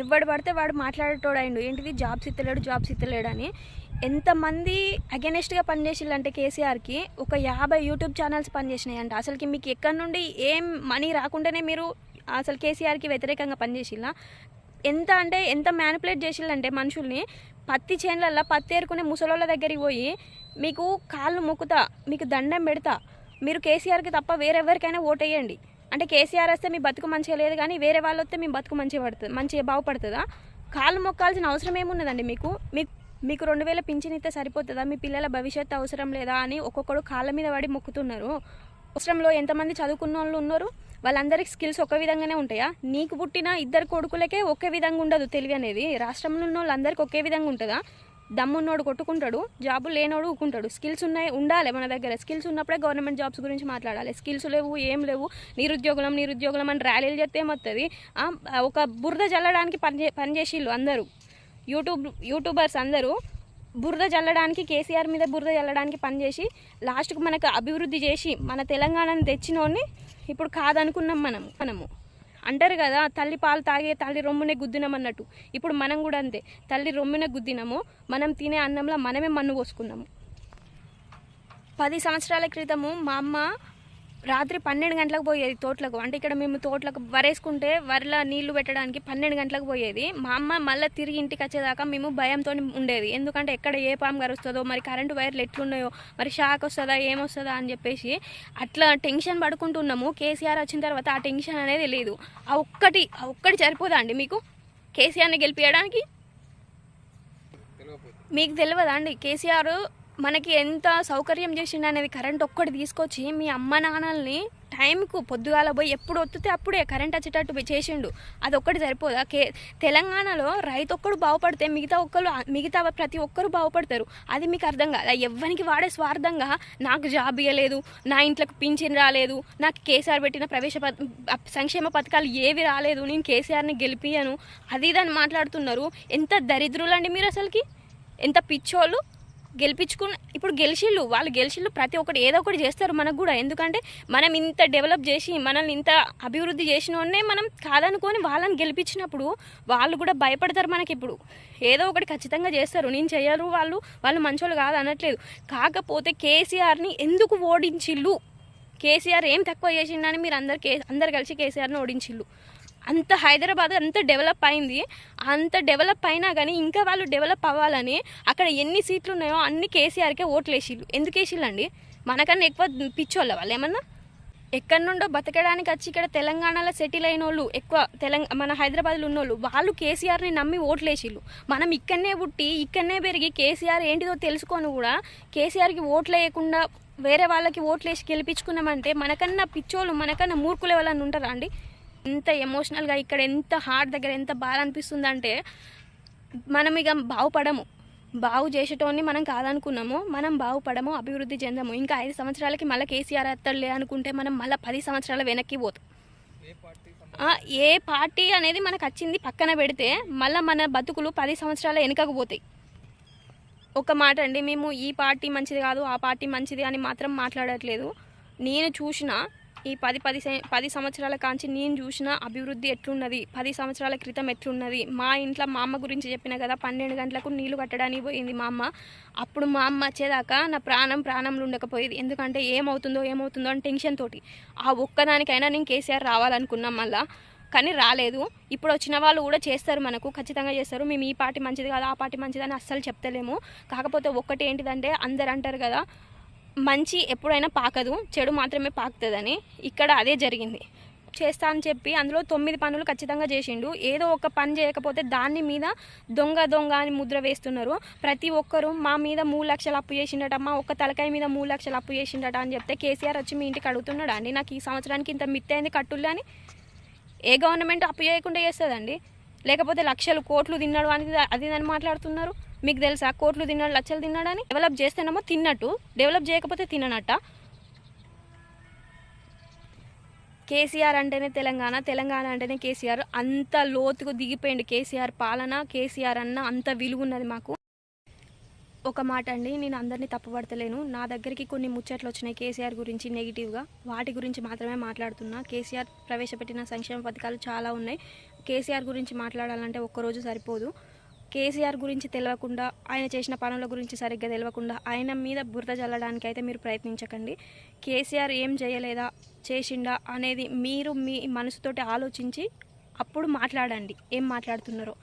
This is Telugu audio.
ఎవడు పడితే వాడు మాట్లాడేటోడైండు. ఏంటిది జాబ్స్ ఇత్తలేడు అని. ఎంతమంది అగెనెస్ట్గా పనిచేసిల్లంటే కేసీఆర్కి ఒక 50 యూట్యూబ్ ఛానల్స్ పనిచేసినాయంట. అసలుకి మీకు ఎక్కడి నుండి ఏం మనీ రాకుండానే మీరు అసలు కేసీఆర్కి వ్యతిరేకంగా పనిచేసిల్లా? ఎంత మ్యానిపులేట్ చేసిల్లంటే మనుషుల్ని. పత్తి చేనులల్లో పత్తి ఏరుకునే ముసలోళ్ళ దగ్గరికి పోయి మీకు కాళ్ళు మొక్కుతా, మీకు దండం పెడతా, మీరు కేసీఆర్కి తప్ప వేరెవరికైనా ఓటేయండి అంటే కేసీఆర్ వస్తే మీ బతుకు మంచిగా లేదు, కానీ వేరే వాళ్ళు వస్తే మీ బతుకు మంచిగా బాగుపడుతుందా? కాళ్ళు మొక్కాల్సిన అవసరం ఏమున్నదండి మీకు? మీకు 2000 పింఛన్ ఇస్తే సరిపోతుందా? మీ పిల్లల భవిష్యత్తు అవసరం లేదా అని ఒక్కొక్కడు కాళ్ళ మీద పడి మొక్కుతున్నారు. అవసరంలో ఎంతమంది చదువుకున్న వాళ్ళు ఉన్నారు? వాళ్ళందరికీ స్కిల్స్ ఒక విధంగానే ఉంటాయా? నీకు పుట్టిన 2 కొడుకులకే ఒకే విధంగా ఉండదు తెలివి అనేది. రాష్ట్రంలో ఉన్న వాళ్ళందరికీ ఒకే విధంగా ఉంటుందా? దమ్మున్నోడు కొట్టుకుంటాడు, జాబులు లేనోడు ఊకుంటాడు. స్కిల్స్ ఉండాలి మన దగ్గర. స్కిల్స్ ఉన్నప్పుడే గవర్నమెంట్ జాబ్స్ గురించి మాట్లాడాలి. స్కిల్స్ లేవు, ఏం లేవు, నిరుద్యోగులం అని ర్యాలీలు చేస్తే ఏమవుతుంది? ఒక బురద జల్లడానికి పనిచేసిళ్ళు అందరూ. యూట్యూబర్స్ అందరూ బురద జల్లడానికి, కేసీఆర్ మీద బురద జల్లడానికి పనిచేసి లాస్ట్కు మనకు అభివృద్ధి చేసి మన తెలంగాణను తెచ్చినోడిని ఇప్పుడు కాదనుకున్నాం మనము. అంటారు కదా, తల్లి పాలు తాగే తల్లి రొమ్మునే గుద్దినాం అన్నట్టు. ఇప్పుడు మనం కూడా అంతే, తల్లి రొమ్మునే గుద్దినాము. మనం తినే అన్నంలో మనమే మన్ను పోసుకున్నాము. 10 సంవత్సరాల క్రితము మా అమ్మ రాత్రి 12 గంటలకు పోయేది తోటలకు. అంటే ఇక్కడ మేము తోటలకు వరేసుకుంటే వరిలో నీళ్లు పెట్టడానికి 12 గంటలకు పోయేది. మా అమ్మ మళ్ళీ తిరిగి ఇంటికి వచ్చేదాకా మేము భయంతో ఉండేది. ఎందుకంటే ఎక్కడ ఏ పాము గరుస్తుందో, మరి కరెంటు వైర్లు ఎట్లున్నాయో, మరి షాక్ వస్తుందా ఏమొస్తుందా అని చెప్పేసి అట్లా టెన్షన్ పడుకుంటున్నాము. కేసీఆర్ వచ్చిన తర్వాత ఆ టెన్షన్ అనేది లేదు. ఆ ఒక్కటి సరిపోదా అండి మీకు కేసీఆర్ని గెలిపించడానికి? మీకు తెలియదా అండి కేసీఆర్ మనకి ఎంత సౌకర్యం చేసిండు అనేది? కరెంట్ ఒక్కటి తీసుకొచ్చి మీ అమ్మ నాన్నల్ని టైంకు పొద్దుగాల పోయి ఎప్పుడు వత్తితే అప్పుడే కరెంట్ వచ్చేటట్టు చేసిండు. అది ఒక్కటి సరిపోదా? తెలంగాణలో రైతు ఒక్కడు బాగుపడితే మిగతా ప్రతి ఒక్కరు బాగుపడతారు. అది మీకు అర్థం కాదా? ఎవ్వరికి వాడే స్వార్థంగా నాకు జాబ్ ఇవ్వలేదు, నా ఇంట్లోకి పింఛన్ రాలేదు, నాకు కేసీఆర్ పెట్టిన సంక్షేమ పథకాలు ఏవి రాలేదు, నేను కేసీఆర్ని గెలిపియను, అది ఇదని మాట్లాడుతున్నారు. ఎంత దరిద్రులండి మీరు అసలుకి, ఎంత పిచ్చోళ్ళు. ఇప్పుడు వాళ్ళు గెలిచిళ్ళు ప్రతి ఒక్కటి ఏదో ఒకటి చేస్తారు మనకు కూడా. ఎందుకంటే మనం ఇంత డెవలప్ చేసి మనల్ని ఇంత అభివృద్ధి చేసినోనే మనం కాదనుకొని వాళ్ళని గెలిపించినప్పుడు వాళ్ళు కూడా భయపడతారు మనకి. ఇప్పుడు ఏదో ఒకటి ఖచ్చితంగా చేస్తారు. నేను చెయ్యరు, వాళ్ళు మంచోళ్ళు కాదు అనట్లేదు. కాకపోతే కేసీఆర్ని ఎందుకు ఓడించిళ్ళు? కేసీఆర్ ఏం తక్కువ చేసిండని మీరు అందరు కలిసి కేసీఆర్ని ఓడించిళ్ళు. అంత హైదరాబాద్ అంత డెవలప్ అయింది. అంత డెవలప్ అయినా కానీ ఇంకా వాళ్ళు డెవలప్ అవ్వాలని అక్కడ ఎన్ని సీట్లు ఉన్నాయో అన్ని కేసీఆర్కే ఓట్లు వేసిళ్ళు. ఎందుకు వేసిళ్ళండి? మనకన్నా ఎక్కువ పిచ్చోళ్ళ వాళ్ళు ఏమన్నా? ఎక్కడి నుండో బతకడానికి వచ్చి ఇక్కడ తెలంగాణలో సెటిల్ అయిన వాళ్ళు ఎక్కువ, మన హైదరాబాద్లో ఉన్నోళ్ళు వాళ్ళు కేసీఆర్ని నమ్మి ఓట్లు వేసిళ్ళు. మనం ఇక్కడనే పుట్టి ఇక్కడనే పెరిగి కేసీఆర్ ఏంటిదో తెలుసుకొని కూడా కేసీఆర్కి ఓట్లు వేయకుండా వేరే వాళ్ళకి ఓట్లు వేసి గెలిపించుకున్నామంటే మనకన్నా పిచ్చోళ్ళు, మనకన్నా మూర్ఖులు ఎవరన్నా ఉంటారా అండి? ఎంత ఎమోషనల్గా ఇక్కడ ఎంత హార్ట్ దగ్గర ఎంత బాధ అనిపిస్తుందంటే మనం ఇక బాగు చేసేటోని మనం కాదనుకున్నాము, మనం బాగుపడము, అభివృద్ధి చెందము. ఇంకా 5 సంవత్సరాలకి మళ్ళీ కేసీఆర్ అత్తలే అనుకుంటే మనం మళ్ళీ 10 సంవత్సరాల వెనక్కి పోతాం. ఏ పార్టీ అనేది మనకు వచ్చింది పక్కన పెడితే మళ్ళీ మన బతుకులు 10 సంవత్సరాల వెనకకు పోతాయి. ఒక మాట అండి, మేము ఈ పార్టీ మంచిది కాదు ఆ పార్టీ మంచిది అని మాత్రం మాట్లాడట్లేదు. నేను చూసిన ఈ 10 సంవత్సరాల కాంచి నేను చూసిన అభివృద్ధి ఎట్లున్నది, 10 సంవత్సరాల క్రితం ఎట్లున్నది. మా ఇంట్లో మా అమ్మ గురించి చెప్పిన కదా, 12 గంటలకు నీళ్లు కట్టడానికి పోయింది మా అమ్మ. అప్పుడు మా అమ్మ వచ్చేదాకా నా ప్రాణంలో ఉండకపోయేది. ఎందుకంటే ఏమవుతుందో అని టెన్షన్ తోటి. ఆ ఒక్కదానికైనా నేను కేసీఆర్ రావాలనుకున్నాం మళ్ళా, కానీ రాలేదు. ఇప్పుడు వచ్చిన వాళ్ళు కూడా చేస్తారు, మనకు ఖచ్చితంగా చేస్తారు. మేము ఈ పార్టీ మంచిది కాదు ఆ పార్టీ మంచిది అని అస్సలు చెప్తలేము. కాకపోతే ఒక్కటి ఏంటిదంటే అందరు అంటారు కదా, మంచి ఎప్పుడైనా పాకదు, చెడు మాత్రమే పాకుతుందని. ఇక్కడ అదే జరిగింది. చేస్తా అని చెప్పి అందులో 9 పనులు ఖచ్చితంగా చేసిండు. ఏదో ఒక పని చేయకపోతే దాని మీద దొంగ అని ముద్ర వేస్తున్నారు. ప్రతి ఒక్కరు మా మీద 3 లక్షలు అప్పు చేసిండట, మా ఒక్క తలకాయ మీద 3 లక్షలు అప్పు చేసిండట అని చెప్తే కేసీఆర్ వచ్చి మీ ఇంటికి అడుగుతున్నాడు అండి, నాకు ఈ సంవత్సరానికి ఇంత మిత్తైంది కట్టుళ్ళు అని? ఏ గవర్నమెంట్ అప్పు చేయకుండా చేస్తుందండి? లేకపోతే లక్షలు కోట్లు తిన్నాడు అని అది అని మాట్లాడుతున్నారు. మీకు తెలుసా కోట్లు తిన్నాడు లక్షలు తిన్నాడని? డెవలప్ చేస్తేనేమో తిన్నట్టు, డెవలప్ చేయకపోతే తిననట్ట. కేసీఆర్ అంటేనే తెలంగాణ అంటేనే కేసీఆర్. అంత లోతుకు దిగిపోయింది కేసీఆర్ పాలన. కేసీఆర్ అన్న అంత విలువ ఉన్నది మాకు. ఒక మాట అండి, నేను అందరినీ తప్పుపడతలేను. నా దగ్గరికి కొన్ని ముచ్చట్లు వచ్చినాయి కేసీఆర్ గురించి నెగిటివ్గా, వాటి గురించి మాత్రమే మాట్లాడుతున్నా. కేసీఆర్ ప్రవేశపెట్టిన సంక్షేమ పథకాలు చాలా ఉన్నాయి, కేసీఆర్ గురించి మాట్లాడాలంటే ఒక్కరోజు సరిపోదు. కేసీఆర్ గురించి తెలియకుండా, ఆయన చేసిన పనుల గురించి సరిగ్గా తెలియకుండా ఆయన మీద బురద జల్లడానికి అయితే మీరు ప్రయత్నించకండి. కేసీఆర్ ఏం చేయలేదా, చేసిండా అనేది మీరు మీ మనసుతోటి ఆలోచించి అప్పుడు మాట్లాడండి ఏం మాట్లాడుతున్నారో.